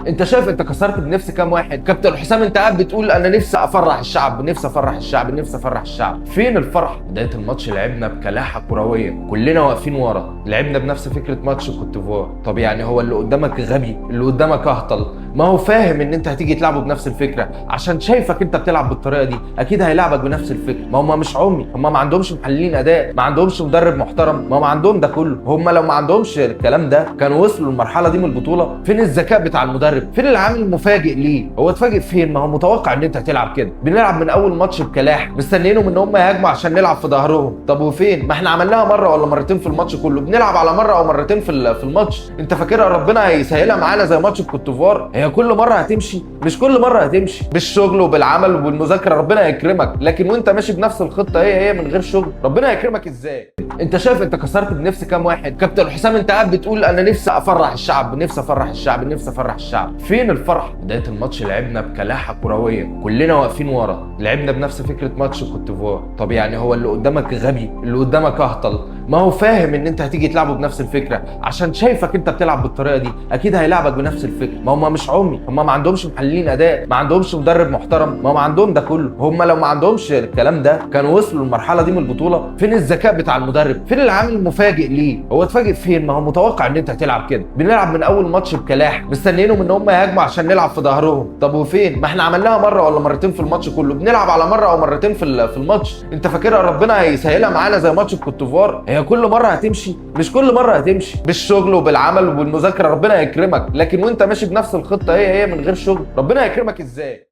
انت شايف انت كسرت بنفس كام واحد؟ كابتن حسام انت قاعد بتقول انا نفسي افرح الشعب، نفسي افرح الشعب، نفسي افرح الشعب. فين الفرح؟ بدايه الماتش لعبنا بكلاحه كرويه، كلنا واقفين ورا، لعبنا بنفس فكره ماتش كوت ديفوار. طب يعني هو اللي قدامك غبي؟ اللي قدامك اهطل؟ ما هو فاهم ان انت هتيجي تلعبه بنفس الفكره، عشان شايفك انت بتلعب بالطريقه دي اكيد هيلعبك بنفس الفكره. ما هم مش عمي، هم ما عندهمش محللين اداء، ما عندهمش مدرب محترم، ما هم عندهم ده كله. هم لو ما عندهمش الكلام ده كانوا وصلوا للمرحله دي من البطوله. فين الذكاء بتاع المدرب؟ فين العامل المفاجئ ليه؟ هو اتفاجئ فين؟ ما هو متوقع ان انت هتلعب كده. بنلعب من اول ماتش بكلاح، مستنيينهم ان هم يهاجموا عشان نلعب في ظهرهم. طب وفين؟ ما احنا عملناها مره ولا مرتين في الماتش كله، بنلعب على مره او مرتين في الماتش. انت فاكرها ربنا هيسهلها معانا زي ماتش الكوت ديفوار؟ هي كل مره هتمشي؟ مش كل مره هتمشي. بالشغل وبالعمل وبالمذاكره ربنا يكرمك، لكن وانت ماشي بنفس الخطه هي من غير شغل ربنا يكرمك ازاي؟ انت شايف انت كسرت بنفس كام واحد؟ كابتن حسام انت قاعد بتقول انا نفسي افرح الشعب، نفسي افرح الشعب، نفسي افرح الشعب. فين الفرح؟ بدايه الماتش لعبنا بكلاحه كرويه، كلنا واقفين ورا، لعبنا بنفس فكره ماتش كوت ديفوار. طب يعني هو اللي قدامك غبي؟ اللي قدامك اهطل؟ ما هو فاهم ان انت هتيجي تلعبه بنفس الفكره، عشان شايفك انت بتلعب بالطريقه دي اكيد هيلعبك بنفس الفكره. ما هم مش عمي، هم ما عندهمش محللين اداء، ما عندهمش مدرب محترم، ما هم عندهم ده كله. هم لو ما عندهمش الكلام ده كانوا وصلوا للمرحله دي من البطوله. فين الذكاء بتاع المدرب؟ فين العامل المفاجئ ليه؟ هو اتفاجئ فين؟ ما هو متوقع ان انت هتلعب كده. بنلعب من اول ماتش بكلاح، مستنيينهم ان هم يهاجموا عشان نلعب في ظهرهم. طب وفين؟ ما احنا عملناها مره ولا مرتين في الماتش كله، بنلعب على مره او مرتين في الماتش. انت فاكرها ربنا هيسهلها معانا زي ماتش الكوت ديفوار؟ هي كل مره هتمشي؟ مش كل مره هتمشي. بالشغل وبالعمل وبالمذاكره ربنا يكرمك، لكن وانت ماشي بنفس الخطه هي من غير شغل ربنا يكرمك ازاي؟